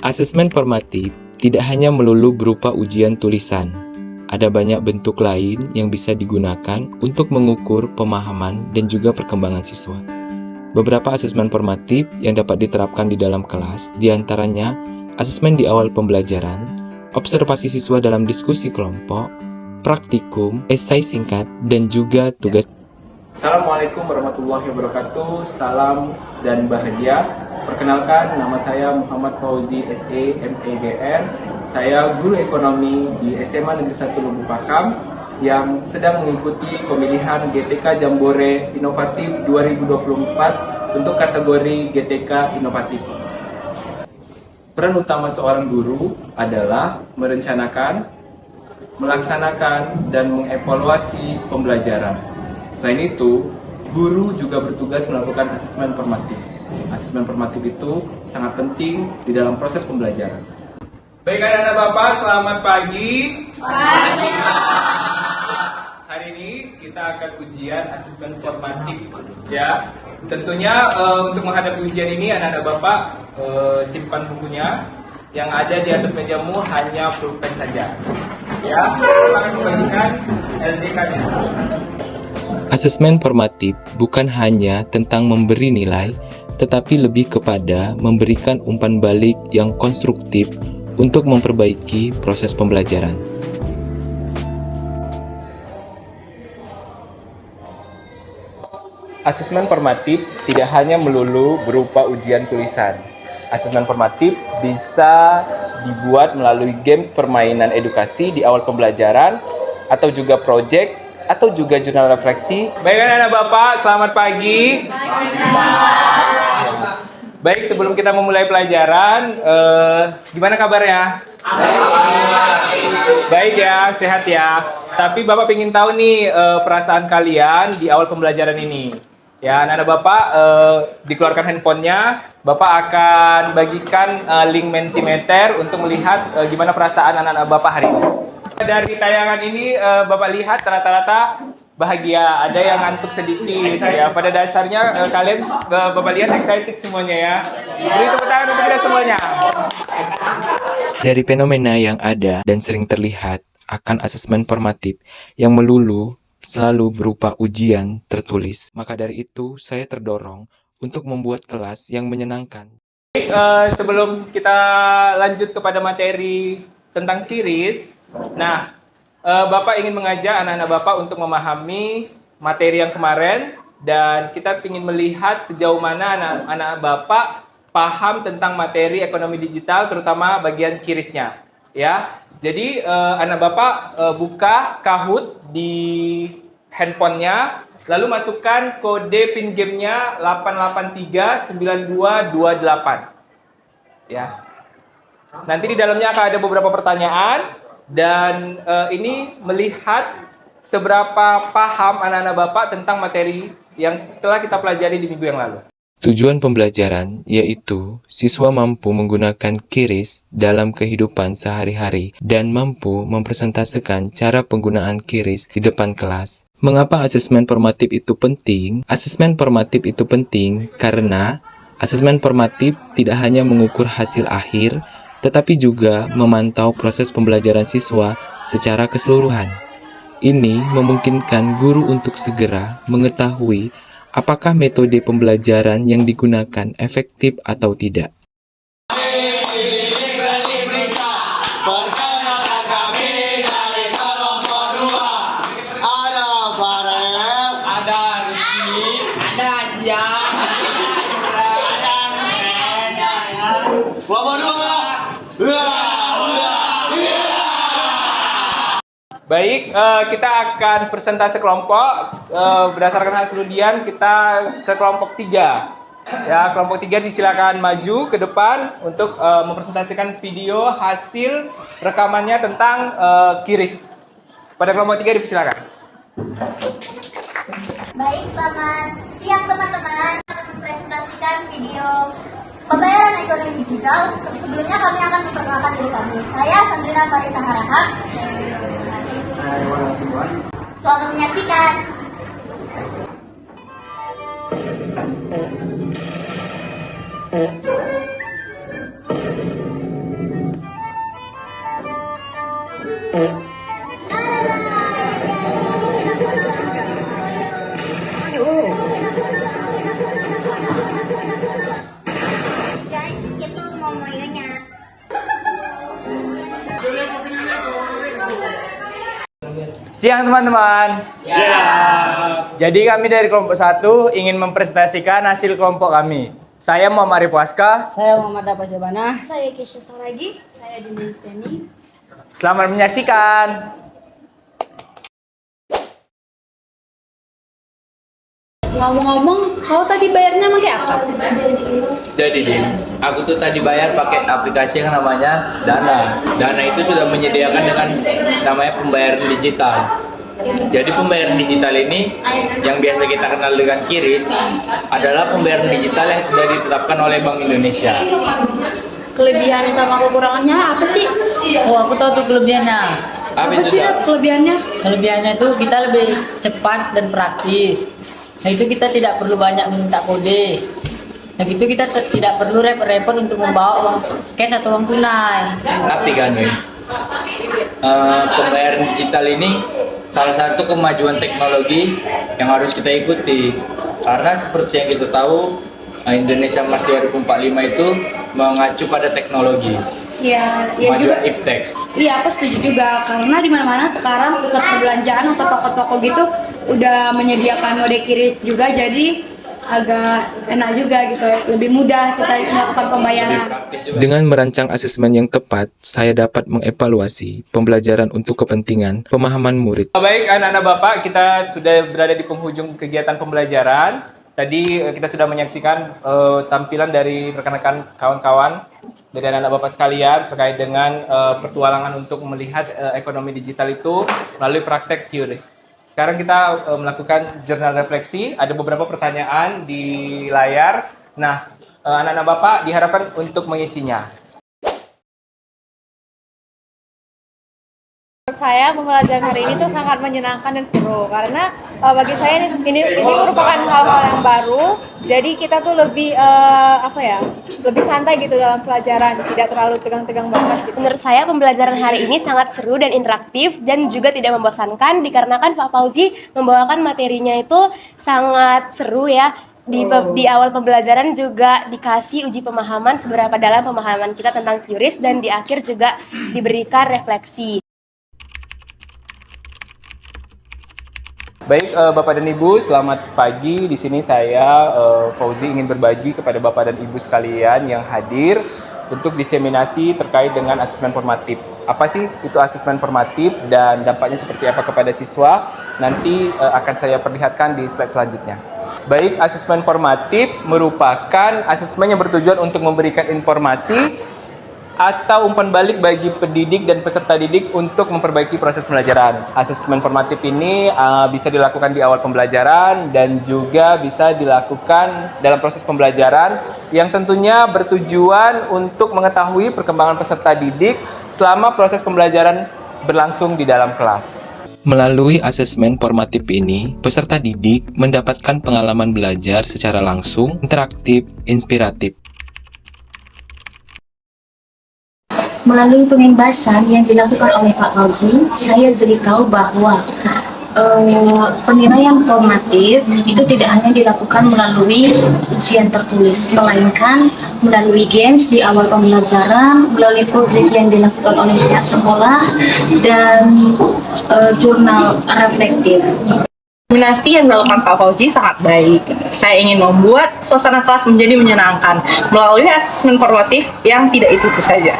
Asesmen formatif tidak hanya melulu berupa ujian tulisan. Ada banyak bentuk lain yang bisa digunakan untuk mengukur pemahaman dan juga perkembangan siswa. Beberapa asesmen formatif yang dapat diterapkan di dalam kelas, diantaranya asesmen di awal pembelajaran, observasi siswa dalam diskusi kelompok, praktikum, esai singkat, dan juga tugas. Assalamualaikum warahmatullahi wabarakatuh. Salam dan bahagia. Perkenalkan, nama saya Muhammad Fauzi SE MEGN. Saya guru ekonomi di SMA Negeri 1 Lubuk Pakam yang sedang mengikuti pemilihan GTK Jambore Inovatif 2024 untuk kategori GTK Inovatif. Peran utama seorang guru adalah merencanakan, melaksanakan, dan mengevaluasi pembelajaran. Selain itu, guru juga bertugas melakukan asesmen formatif. Asesmen formatif itu sangat penting di dalam proses pembelajaran. Baik anak-anak Bapak, selamat pagi. Pagi. Hari ini kita akan ujian asesmen formatif, ya. Tentunya untuk menghadapi ujian ini anak-anak Bapak simpan bukunya. Yang ada di atas mejamu hanya pulpen saja. Ya, kita akan membagikan LJK-nya. Asesmen formatif bukan hanya tentang memberi nilai, tetapi lebih kepada memberikan umpan balik yang konstruktif untuk memperbaiki proses pembelajaran. Asesmen formatif tidak hanya melulu berupa ujian tulisan. Asesmen formatif bisa dibuat melalui games permainan edukasi di awal pembelajaran, atau juga project, atau juga jurnal refleksi. Baik anak-anak Bapak, selamat pagi. Baik, sebelum kita memulai pelajaran, gimana kabarnya? Baik ya, sehat ya. Tapi Bapak ingin tahu nih perasaan kalian di awal pembelajaran ini. Ya, anak-anak Bapak dikeluarkan handphonenya, Bapak akan bagikan link Mentimeter untuk melihat gimana perasaan anak-anak Bapak hari ini. Dari tayangan ini Bapak lihat rata-rata bahagia, ada yang ngantuk sedikit ya. Pada dasarnya kalian Bapak lihat excited semuanya ya. Beri tepuk tangan untuk kita semuanya. Dari fenomena yang ada dan sering terlihat akan asesmen formatif yang melulu selalu berupa ujian tertulis, maka dari itu saya terdorong untuk membuat kelas yang menyenangkan. Sebelum kita lanjut kepada materi tentang QRIS, nah, Bapak ingin mengajak anak-anak Bapak untuk memahami materi yang kemarin, dan kita ingin melihat sejauh mana anak-anak Bapak paham tentang materi ekonomi digital, terutama bagian QRIS-nya. Ya, jadi anak Bapak buka Kahoot di handphonenya, lalu masukkan kode PIN game-nya 8839228. Ya. Nanti di dalamnya akan ada beberapa pertanyaan, dan ini melihat seberapa paham anak-anak Bapak tentang materi yang telah kita pelajari di minggu yang lalu. Tujuan pembelajaran yaitu siswa mampu menggunakan QRIS dalam kehidupan sehari-hari dan mampu mempresentasikan cara penggunaan QRIS di depan kelas. Mengapa asesmen formatif itu penting? Asesmen formatif itu penting karena asesmen formatif tidak hanya mengukur hasil akhir, tetapi juga memantau proses pembelajaran siswa secara keseluruhan. Ini memungkinkan guru untuk segera mengetahui apakah metode pembelajaran yang digunakan efektif atau tidak. Baik, kita akan presentasi kelompok. Berdasarkan hasil undian, kita ke kelompok 3. Ya, kelompok 3 disilakan maju ke depan untuk mempresentasikan video hasil rekamannya tentang QRIS. Pada kelompok 3 dipersilakan. Baik, selamat siang teman-teman. Akan mempresentasikan video pembayaran ekonomi digital. Sebelumnya kami akan memperkenalkan diri kami. Saya Sandrina Farisa Harahap. Selamat menyaksikan. Guys, itu momoyonya. Siang teman-teman. Jadi kami dari kelompok 1 ingin mempresentasikan hasil kelompok kami. Saya Muhammad Arif Waska. Saya Muhammad Abbas Yabana. Saya Kesha Saragi. Saya Dinda Yustani. Selamat menyaksikan. Ngomong-ngomong, kau tadi bayarnya pakai apa? Jadi Din, aku tuh tadi bayar pakai aplikasi yang namanya Dana. Dana itu sudah menyediakan dengan namanya pembayaran digital. Jadi pembayaran digital ini yang biasa kita kenal dengan QRIS adalah pembayaran digital yang sudah ditetapkan oleh Bank Indonesia. Kelebihan sama kekurangannya apa sih? Oh, aku tahu tuh kelebihannya. Apa Apa itu, sih Kak? Dap, kelebihannya? Kelebihannya itu kita lebih cepat dan praktis. Nah, itu kita tidak perlu banyak minta kode. Nah, itu kita tidak perlu repot-repot untuk membawa uang cash atau uang tunai. Tapi kan, Win, pembayaran digital ini salah satu kemajuan teknologi yang harus kita ikuti. Karena seperti yang kita tahu, Indonesia Emas 2045 itu mengacu pada teknologi. Iya, iya juga. Kemajuan iptek. Iya, aku setuju juga karena di mana-mana sekarang pusat perbelanjaan atau toko-toko gitu udah menyediakan mode QRIS juga, jadi agak enak juga gitu, lebih mudah kita melakukan Lebih pembayaran. praktis juga. Dengan merancang asesmen yang tepat, saya dapat mengevaluasi pembelajaran untuk kepentingan pemahaman murid. Baik anak-anak Bapak, kita sudah berada di penghujung kegiatan pembelajaran. Tadi kita sudah menyaksikan tampilan dari rekan-rekan kawan-kawan dari anak-anak Bapak sekalian terkait dengan pertualangan untuk melihat ekonomi digital itu melalui praktek QRIS. Sekarang kita melakukan jurnal refleksi. Ada beberapa pertanyaan di layar. Nah, anak-anak Bapak diharapkan untuk mengisinya. Menurut saya pembelajaran hari ini tuh sangat menyenangkan dan seru karena bagi saya ini merupakan hal-hal yang baru, jadi kita tuh lebih lebih santai gitu dalam pelajaran, tidak terlalu tegang-tegang banget gitu. Menurut saya pembelajaran hari ini sangat seru dan interaktif dan juga tidak membosankan dikarenakan Pak Fauzi membawakan materinya itu sangat seru ya. Di awal pembelajaran juga dikasih uji pemahaman seberapa dalam pemahaman kita tentang QRIS dan di akhir juga diberikan refleksi. Baik, Bapak dan Ibu, selamat pagi. Di sini saya Fauzi ingin berbagi kepada Bapak dan Ibu sekalian yang hadir untuk diseminasi terkait dengan asesmen formatif. Apa sih itu asesmen formatif dan dampaknya seperti apa kepada siswa? Nanti akan saya perlihatkan di slide selanjutnya. Baik, asesmen formatif merupakan asesmen yang bertujuan untuk memberikan informasi atau umpan balik bagi pendidik dan peserta didik untuk memperbaiki proses pembelajaran. Asesmen formatif ini bisa dilakukan di awal pembelajaran dan juga bisa dilakukan dalam proses pembelajaran yang tentunya bertujuan untuk mengetahui perkembangan peserta didik selama proses pembelajaran berlangsung di dalam kelas. Melalui asesmen formatif ini, peserta didik mendapatkan pengalaman belajar secara langsung, interaktif, inspiratif. Melalui pembahasan yang dilakukan oleh Pak Fauzi, saya jadi tahu bahwa penilaian formatif itu tidak hanya dilakukan melalui ujian tertulis, melainkan melalui games di awal pembelajaran, melalui proyek yang dilakukan oleh pihak sekolah, dan jurnal reflektif. Kombinasi yang dilakukan Pak Fauzi sangat baik. Saya ingin membuat suasana kelas menjadi menyenangkan melalui asesmen formatif yang tidak itu saja.